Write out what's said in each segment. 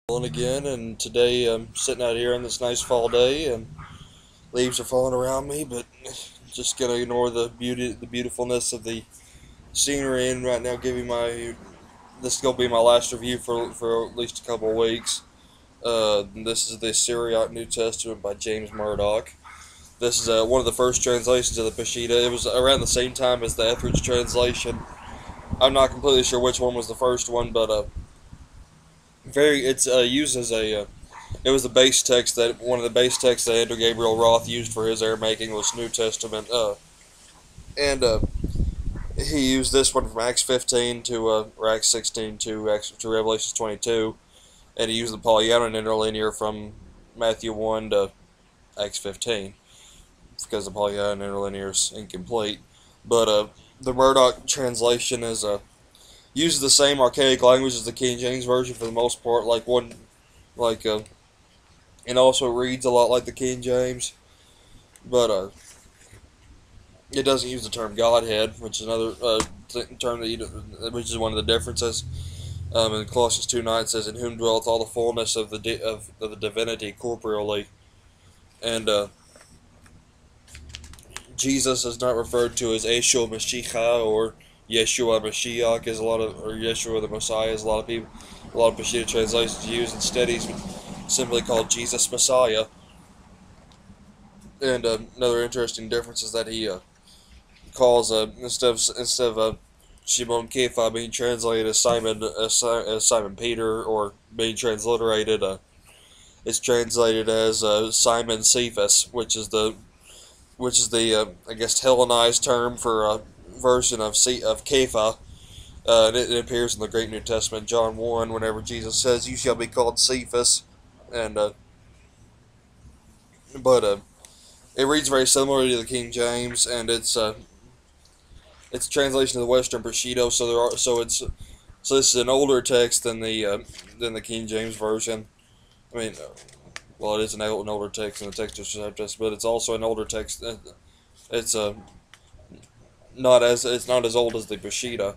Again, and today I'm sitting out here on this nice fall day, and leaves are falling around me, but just gonna ignore the beautifulness of the scenery, and right now giving my this is gonna be my last review for at least a couple of weeks. This is the Syriac New Testament by James Murdock. This is one of the first translations of the Peshitta. It was around the same time as the Etheridge translation. I'm not completely sure which one was the first one, but it's used as a it was the base text that one of the base texts that Andrew Gabriel Roth used for his Aramaic English New Testament, and he used this one from Acts 15 to or Acts 16 to Revelation 22, and he used the Polyanian interlinear from Matthew 1 to Acts 15 because the Polyanian interlinear is incomplete. But the Murdock translation uses the same archaic language as the King James version for the most part, like and also reads a lot like the King James, but it doesn't use the term Godhead, which is another term which is one of the differences. In Colossians 2:9 says, "In whom dwelleth all the fullness of the divinity corporeally," and Jesus is not referred to as Yeshua Mashiach or Yeshua Mashiach or Yeshua the Messiah, as a lot of Peshito translations use. Instead, he's simply called Jesus Messiah. And another interesting difference is that he calls instead of Shimon Kepha being translated as Simon Peter, or being transliterated, it's translated as Simon Cephas, which is the I guess Hellenized term for a version of Kepha. It appears in the Great New Testament, John 1, whenever Jesus says, "You shall be called Cephas," and but it reads very similarly to the King James, and it's a translation of the Western Peshitto. So this is an older text than the King James version. I mean, well, it is an older text than the text of Septus, but it's also an older text. It's it's not as old as the Peschito,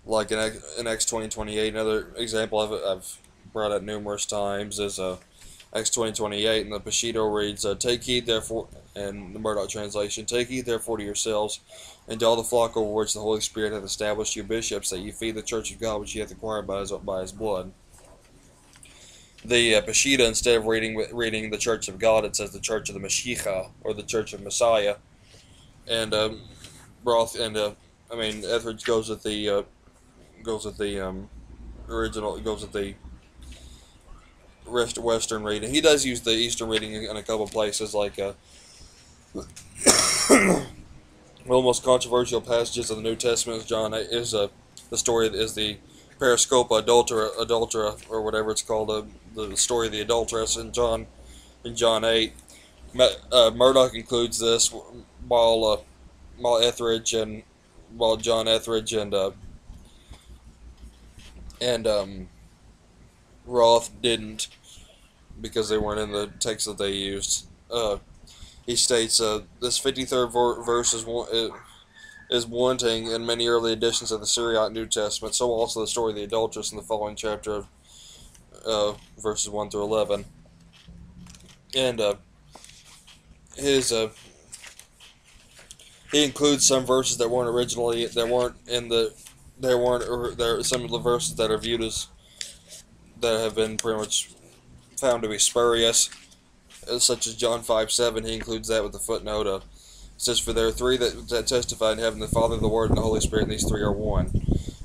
like in Acts 20:28. Another example I've brought up numerous times is Acts 20:28, and the Peschito reads, "Take heed therefore," in the Murdock translation, "Take heed therefore to yourselves and to all the flock over which the Holy Spirit hath established you bishops, that you feed the church of God which he hath acquired by his blood." The Peschito, instead of reading the Church of God, it says the Church of the Mashiach, or the Church of Messiah. And Etheridge goes with the original. Goes with the Western reading. He does use the Eastern reading in a couple of places, like one of the most controversial passages of the New Testament is the story is the Periscopa adultera, or whatever it's called, the story of the adulteress in John 8. Murdock includes this, while John Etheridge and Roth didn't, because they weren't in the text that they used. He states this 53rd verse is wanting in many early editions of the Syriac New Testament, so also the story of the adulteress in the following chapter of verses 1 through 11. And he includes some verses that weren't some of the verses that are viewed as that have been pretty much found to be spurious, such as John 5:7. He includes that with the footnote. It says, "For there are three that testify in heaven, the Father, the Word, and the Holy Spirit, and these three are one."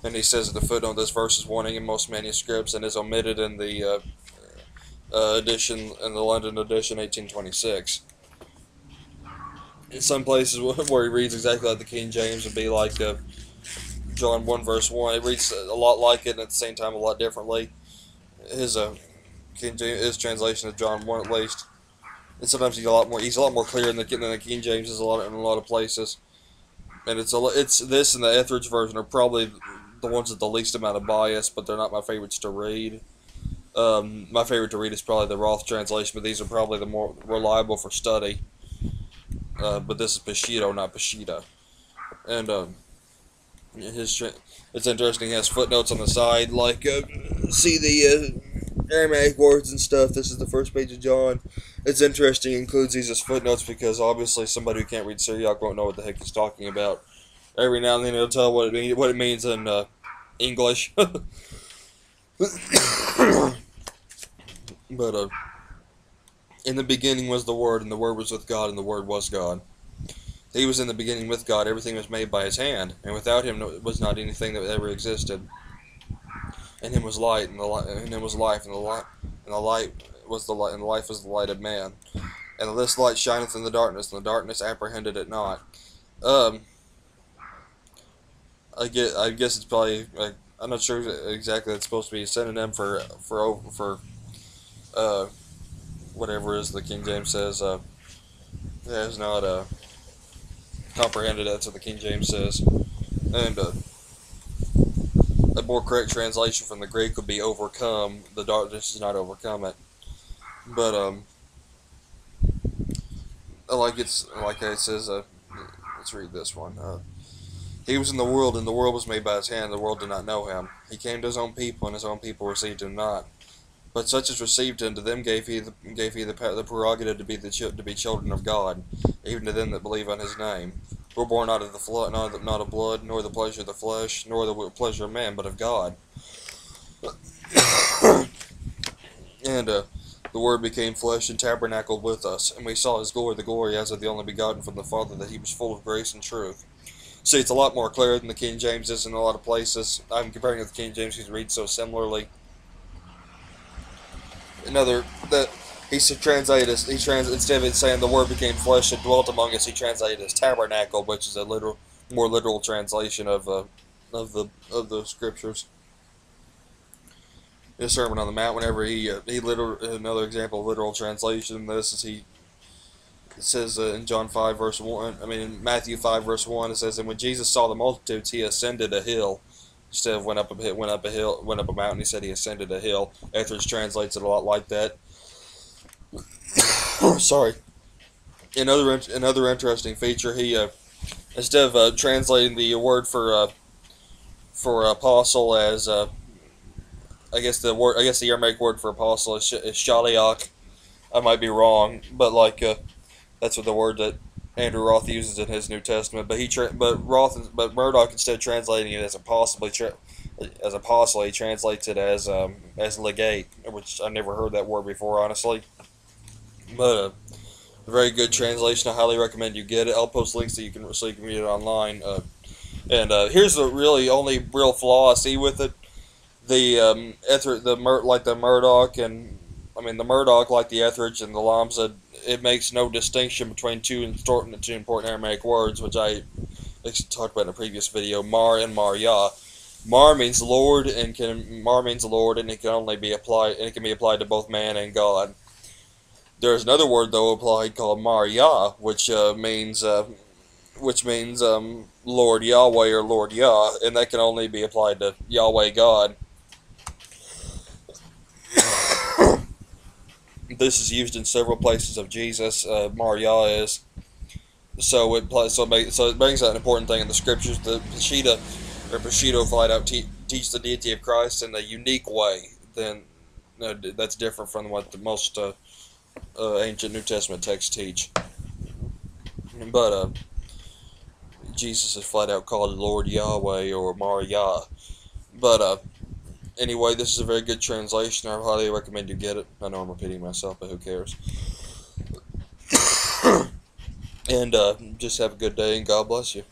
And he says in the footnote, this verse is wanting in most manuscripts and is omitted in the in the London edition, 1826. In some places where he reads exactly like the King James would be like John 1 verse 1. It reads a lot like it, and at the same time a lot differently. His his translation of John 1, at least. And sometimes he's a lot more clear than the King James is in a lot of places. And it's this and the Etheridge version are probably the ones with the least amount of bias, but they're not my favorites to read. My favorite to read is probably the Roth translation, but these are probably the more reliable for study. But this is Peschito, not Peshito. And it's interesting. He has footnotes on the side, like see Aramaic words and stuff. This is the first page of John. It's interesting. It includes these as footnotes because obviously somebody who can't read Syriac won't know what the heck he's talking about. Every now and then he'll tell what it means in English. But in the beginning was the Word, and the Word was with God, and the Word was God. He was in the beginning with God. Everything was made by His hand, and without Him was not anything that ever existed. In Him was light, and in Him was life, and the light was the light, and the life was the light of man. And this light shineth in the darkness, and the darkness apprehended it not. I guess it's probably I'm not sure exactly. It's supposed to be a synonym for whatever it is the King James says. Has not comprehended. That's what the King James says. And a more correct translation from the Greek would be overcome. The darkness does not overcome it. But like it says. Let's read this one. He was in the world, and the world was made by His hand. The world did not know Him. He came to His own people, and His own people received Him not. But such as received Him, to them gave He the prerogative to be children of God, even to them that believe on His name. Who were born not of the flood, not of blood, nor the pleasure of the flesh, nor the pleasure of man, but of God. And the Word became flesh and tabernacled with us, and we saw His glory, the glory as of the only begotten from the Father, that He was full of grace and truth. See, it's a lot more clear than the King James is in a lot of places. I'm comparing it to the King James because it reads so similarly. Instead of it saying the Word became flesh and dwelt among us, he translated as tabernacle, which is a more literal translation of the scriptures. In the Sermon on the Mount, whenever another example of literal translation of this is it says in John 5 verse 1, in Matthew 5 verse 1, it says, and when Jesus saw the multitudes, He ascended a hill. Instead of went up a mountain, He said He ascended a hill. Etheridge translates it a lot like that. Sorry. Another interesting feature, he instead of translating the word for apostle as I guess the Aramaic word for apostle is shaliach. I might be wrong, but that's what the word that Andrew Roth uses in his New Testament. But Murdock, instead of translating it as apostle, he translates it as legate, which I never heard that word before, honestly. But a very good translation. I highly recommend you get it. I'll post links so you can read it online. And here's the really only real flaw I see with it: the Murdock and the Murdock, like the Etheridge and the Lamsa, it makes no distinction between two important Aramaic words, which I talked about in a previous video: mar and Maryah. Mar means Lord, and it can only be applied, and it can be applied to both man and God. There's another word though applied called Maryah, which means Lord Yahweh or Lord Yah, and that can only be applied to Yahweh God. This is used in several places of Jesus. Maryah is. So it brings out an important thing in the scriptures. The Peschito flat out teach the deity of Christ in a unique way. That's different from what the most ancient New Testament texts teach. But Jesus is flat out called Lord Yahweh or Maryah. But anyway, this is a very good translation. I highly recommend you get it. I know I'm repeating myself, but who cares? And just have a good day, and God bless you.